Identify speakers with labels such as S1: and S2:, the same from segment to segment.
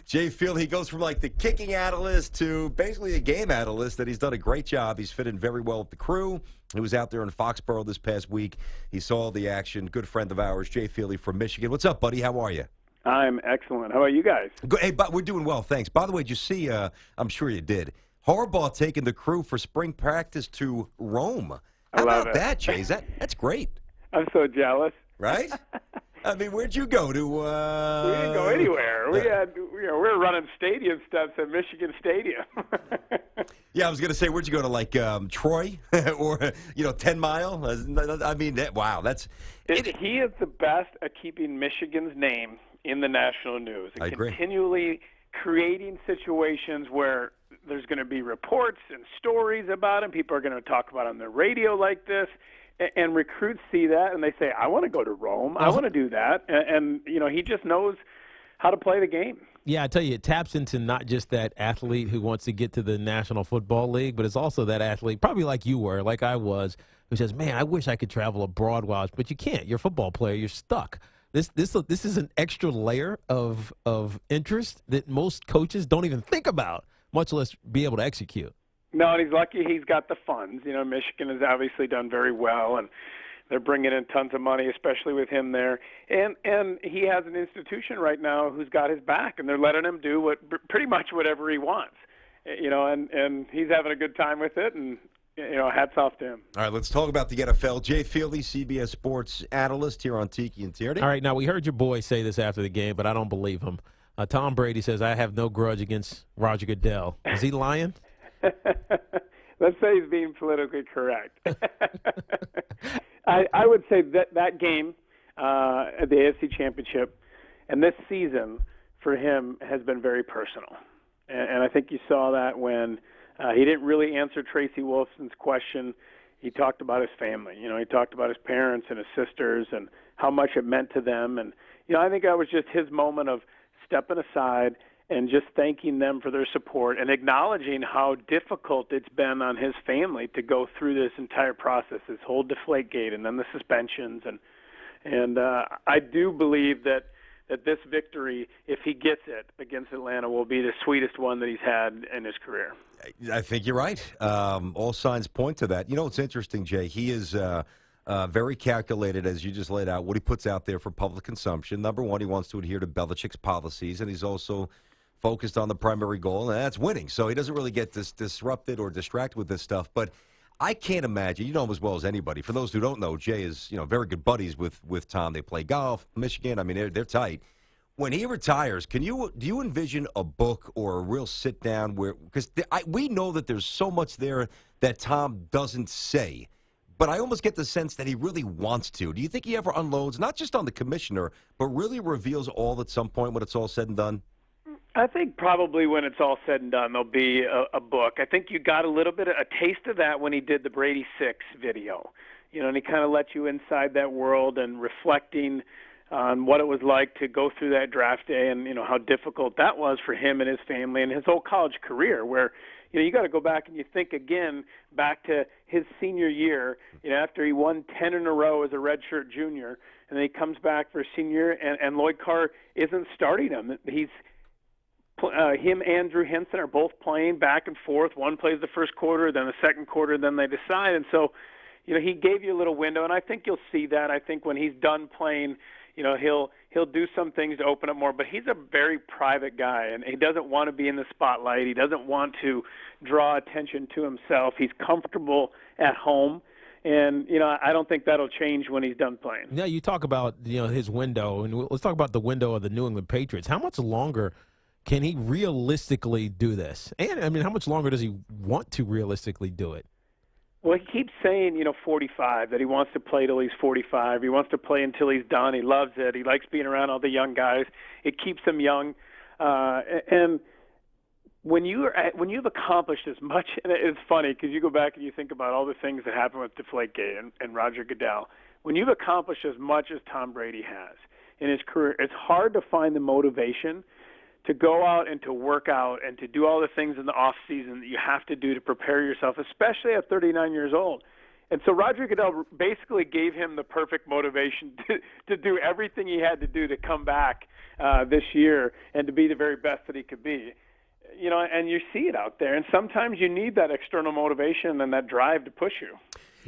S1: Jay Field, he goes from like the kicking analyst to basically a game analyst, and he's done a great job. He's fit in very well with the crew. He was out there in Foxborough this past week. He saw the action. Good friend of ours, Jay Field from Michigan. What's up, buddy? How are you?
S2: I'm excellent. How about you guys?
S1: Good. Hey, but we're doing well, thanks. By the way, did you see, I'm sure you did, Harbaugh taking the crew for spring practice to Rome.
S2: I
S1: How
S2: love
S1: about
S2: it.
S1: that, Jay? That's great.
S2: I'm so jealous.
S1: Right? I mean, where'd you go to?
S2: We didn't go anywhere. We were running stadium steps at Michigan Stadium.
S1: Yeah, I was going to say, where'd you go to, like Troy or 10 Mile? I mean, wow, that's.
S2: He is the best at keeping Michigan's name in the national news.
S1: I agree.
S2: Continually creating situations where there's going to be reports and stories about him. People are going to talk about him on the radio like this. And recruits see that, and they say, I want to go to Rome. I want to do that. And he just knows how to play the game.
S3: Yeah, I tell you, it taps into not just that athlete who wants to get to the National Football League, but it's also that athlete, probably like you were, like I was, who says, man, I wish I could travel abroad, but you can't. You're a football player. You're stuck. This is an extra layer of interest that most coaches don't even think about, much less be able to execute.
S2: No, and he's lucky he's got the funds. Michigan has obviously done very well, and they're bringing in tons of money, especially with him there. And he has an institution right now who's got his back, and they're letting him do pretty much whatever he wants. And he's having a good time with it, and hats off to him.
S1: All right, let's talk about the NFL. Jay Fieldy, CBS Sports analyst here on Tiki and Tierney.
S3: All right, now we heard your boy say this after the game, but I don't believe him. Tom Brady says, I have no grudge against Roger Goodell. Is he lying?
S2: Let's say he's being politically correct. I would say that game at the AFC Championship and this season for him has been very personal. And I think you saw that when he didn't really answer Tracy Wolfson's question. He talked about his family. He talked about his parents and his sisters and how much it meant to them. And, I think that was just his moment of stepping aside and just thanking them for their support and acknowledging how difficult it's been on his family to go through this entire process, this whole Deflategate and then the suspensions. And I do believe that this victory, if he gets it against Atlanta, will be the sweetest one that he's had in his career.
S1: I think you're right. All signs point to that. It's interesting, Jay. He is very calculated, as you just laid out, what he puts out there for public consumption. Number one, he wants to adhere to Belichick's policies, and he's also focused on the primary goal, and that's winning. So he doesn't really get disrupted or distracted with this stuff. But I can't imagine, you know him as well as anybody. For those who don't know, Jay is very good buddies with Tom. They play golf, Michigan. I mean, they're tight. When he retires, do you envision a book or a real sit down because we know that there's so much there that Tom doesn't say, but I almost get the sense that he really wants to. Do you think he ever unloads, not just on the commissioner, but really reveals all at some point when it's all said and done?
S2: I think probably when it's all said and done, there'll be a book. I think you got a little bit of a taste of that when he did the Brady 6 video, and he kind of let you inside that world and reflecting on what it was like to go through that draft day and, how difficult that was for him and his family and his whole college career where, you got to go back and you think again back to his senior year, after he won 10 in a row as a redshirt junior, and then he comes back for his senior and Lloyd Carr isn't starting him. Him and Drew Henson are both playing back and forth. One plays the first quarter, then the second quarter, then they decide. And so, he gave you a little window, and I think you'll see that. I think when he's done playing, he'll do some things to open up more. But he's a very private guy, and he doesn't want to be in the spotlight. He doesn't want to draw attention to himself. He's comfortable at home. And, I don't think that'll change when he's done playing.
S3: Yeah, you talk about, his window, and let's talk about the window of the New England Patriots. How much longer can he realistically do this? And, how much longer does he want to realistically do it?
S2: Well, he keeps saying, 45, that he wants to play till he's 45. He wants to play until he's done. He loves it. He likes being around all the young guys. It keeps him young. And when you've accomplished as much, and it's funny because you go back and you think about all the things that happened with Deflategate and Roger Goodell. When you've accomplished as much as Tom Brady has in his career, it's hard to find the motivation to go out and to work out and to do all the things in the off season that you have to do to prepare yourself, especially at 39 years old. And so Roger Goodell basically gave him the perfect motivation to do everything he had to do to come back this year and to be the very best that he could be. You know, and you see it out there. And sometimes you need that external motivation and that drive to push you.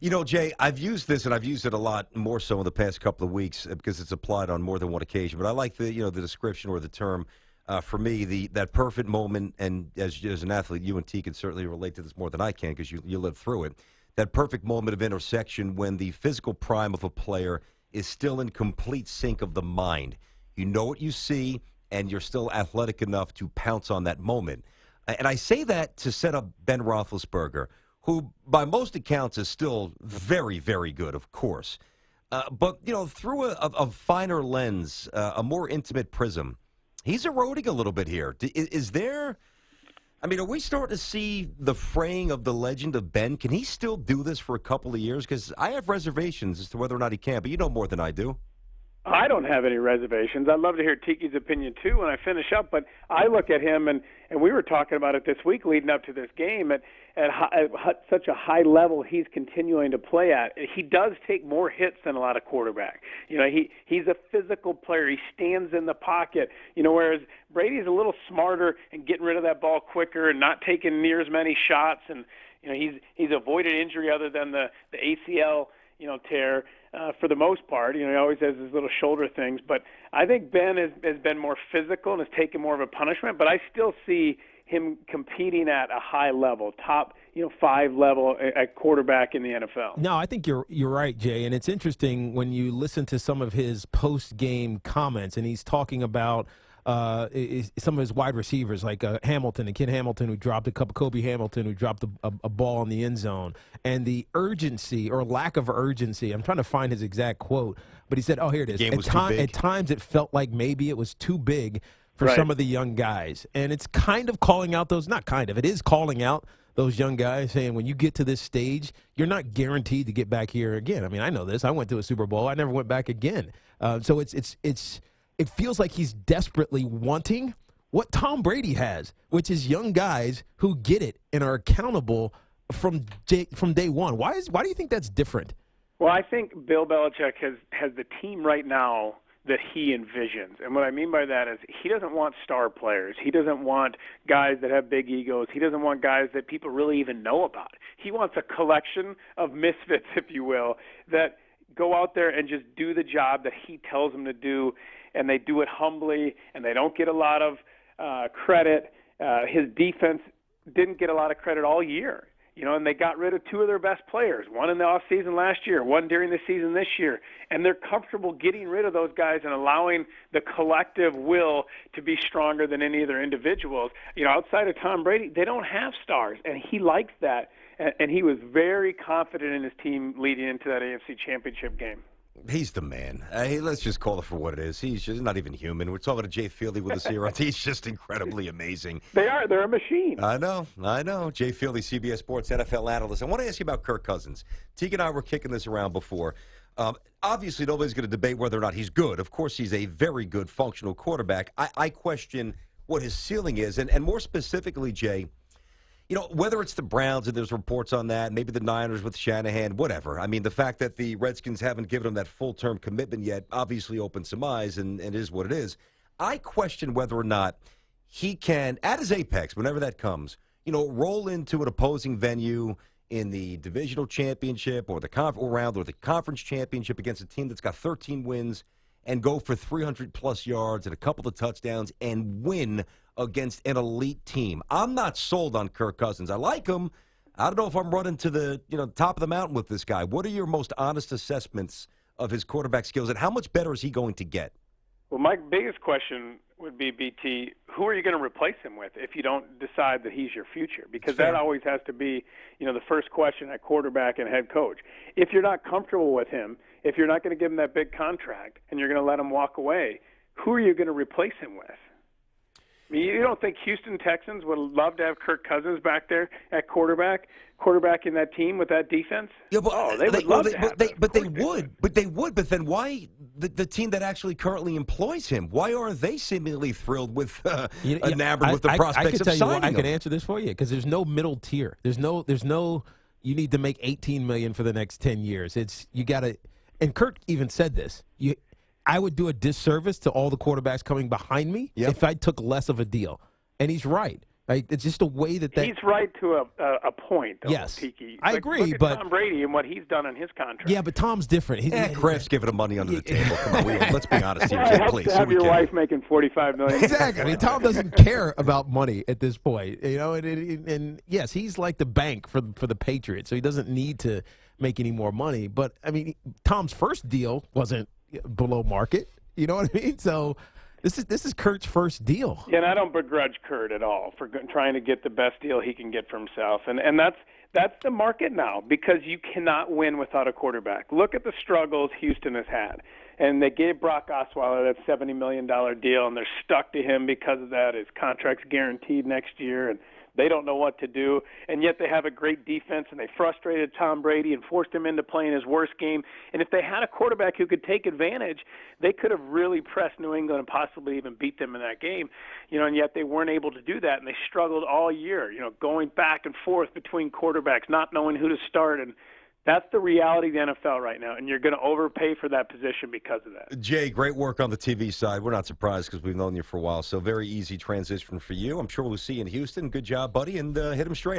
S1: You know, Jay, I've used this, and I've used it a lot more so in the past couple of weeks because it's applied on more than one occasion. But I like the description or the term. For me, that perfect moment, and as an athlete, you and T can certainly relate to this more than I can because you lived through it. That perfect moment of intersection when the physical prime of a player is still in complete sync of the mind. You know what you see, and you're still athletic enough to pounce on that moment. And I say that to set up Ben Roethlisberger, who by most accounts is still very, very good, of course. But, you know, through a finer lens, a more intimate prism, he's eroding a little bit here. Is there... I mean, are we starting to see the fraying of the legend of Ben? Can he still do this for a couple of years? Because I have reservations as to whether or not he can, but you know more than I do.
S2: I don't have any reservations. I'd love to hear Tiki's opinion, too, when I finish up. But I look at him, and we were talking about it this week leading up to this game, at such a high level he's continuing to play at. He does take more hits than a lot of quarterbacks. You know, he's a physical player. He stands in the pocket, you know, whereas Brady's a little smarter and getting rid of that ball quicker and not taking near as many shots. And, you know, he's avoided injury other than the ACL, you know, tear. For the most part, you know, he always has his little shoulder things. But I think Ben has been more physical and has taken more of a punishment. But I still see him competing at a high level, top, you know, 5 level at quarterback in the NFL.
S3: No, I think you're right, Jay. And it's interesting when you listen to some of his post-game comments, and he's talking about some of his wide receivers, like Hamilton, the kid Hamilton who dropped Kobe Hamilton, who dropped a ball in the end zone, and the urgency or lack of urgency. I'm trying to find his exact quote, but he said, "Oh, here it is. At times, it felt like maybe it was too big for some of the young guys," and it's kind of calling out those. Not kind of. It is calling out those young guys, saying when you get to this stage, you're not guaranteed to get back here again. I mean, I know this. I went to a Super Bowl. I never went back again. So it feels like he's desperately wanting what Tom Brady has, which is young guys who get it and are accountable from day one. Why do you think that's different?
S2: Well, I think Bill Belichick has the team right now that he envisions. And what I mean by that is he doesn't want star players. He doesn't want guys that have big egos. He doesn't want guys that people really even know about. He wants a collection of misfits, if you will, that go out there and just do the job that he tells them to do, and they do it humbly, and they don't get a lot of credit. His defense didn't get a lot of credit all year, you know, and they got rid of 2 of their best players, one in the offseason last year, one during the season this year, and they're comfortable getting rid of those guys and allowing the collective will to be stronger than any of their individuals. You know, outside of Tom Brady, they don't have stars, and he likes that, and he was very confident in his team leading into that AFC Championship game.
S1: He's the man. Let's just call it for what it is. He's just not even human. We're talking to Jay Fieldy with us here. He's just incredibly amazing.
S2: They're a machine.
S1: I know. Jay Fieldy, CBS Sports NFL analyst. I want to ask you about Kirk Cousins. Teague and I were kicking this around before. Obviously, nobody's going to debate whether or not he's good. Of course, he's a very good functional quarterback. I question what his ceiling is. And more specifically, Jay, you know, whether it's the Browns and there's reports on that, maybe the Niners with Shanahan, whatever. I mean, the fact that the Redskins haven't given him that full-term commitment yet obviously opens some eyes and is what it is. I question whether or not he can, at his apex, whenever that comes, you know, roll into an opposing venue in the divisional championship or the conference championship against a team that's got 13 wins and go for 300-plus yards and a couple of touchdowns and win against an elite team. I'm not sold on Kirk Cousins. I like him. I don't know if I'm running to the top of the mountain with this guy. What are your most honest assessments of his quarterback skills, and how much better is he going to get?
S2: Well, my biggest question would be, BT, who are you going to replace him with if you don't decide that he's your future? Because that always has to be, you know, the first question at quarterback and head coach. If you're not comfortable with him, if you're not going to give him that big contract and you're going to let him walk away, who are you going to replace him with? I mean, you don't think Houston Texans would love to have Kirk Cousins back there at quarterback in that team with that defense?
S1: Yeah, but
S2: they would love to have him.
S1: But they would. But then why the team that actually currently employs him? Why aren't they seemingly thrilled with enamored with the prospects of signing him?
S3: I can answer this for you because there's no middle tier. There's no you need to make $18 million for the next 10 years. You got to, and Kurt even said this. I would do a disservice to all the quarterbacks coming behind me if I took less of a deal. And he's right. Right? It's just a way that
S2: he's right to a point, though,
S3: yes,
S2: Tiki.
S3: I agree.
S2: Look at
S3: but
S2: Tom Brady and what he's done on his contract.
S3: Yeah, but Tom's different.
S1: Kraft's giving him money under the table. Come on, let's be honest here,
S2: It helps
S1: please.
S2: to have your wife making $45 million.
S3: Exactly. I mean, Tom doesn't care about money at this point, you know. And yes, he's like the bank for the Patriots, so he doesn't need to make any more money. But I mean, Tom's first deal wasn't below market. You know what I mean? So. This is Kurt's first deal.
S2: Yeah, and I don't begrudge Kurt at all for trying to get the best deal he can get for himself. And that's the market now, because you cannot win without a quarterback. Look at the struggles Houston has had. And they gave Brock Osweiler that $70 million deal, and they're stuck to him because of that. His contract's guaranteed next year, and they don't know what to do. And yet they have a great defense, and they frustrated Tom Brady and forced him into playing his worst game. And if they had a quarterback who could take advantage, they could have really pressed New England and possibly even beat them in that game. You know, and yet they weren't able to do that, and they struggled all year, you know, going back and forth between quarterbacks, not knowing who to start. And that's the reality of the NFL right now, and you're going to overpay for that position because of that.
S1: Jay, great work on the TV side. We're not surprised because we've known you for a while, so very easy transition for you. I'm sure we'll see you in Houston. Good job, buddy, and hit him straight.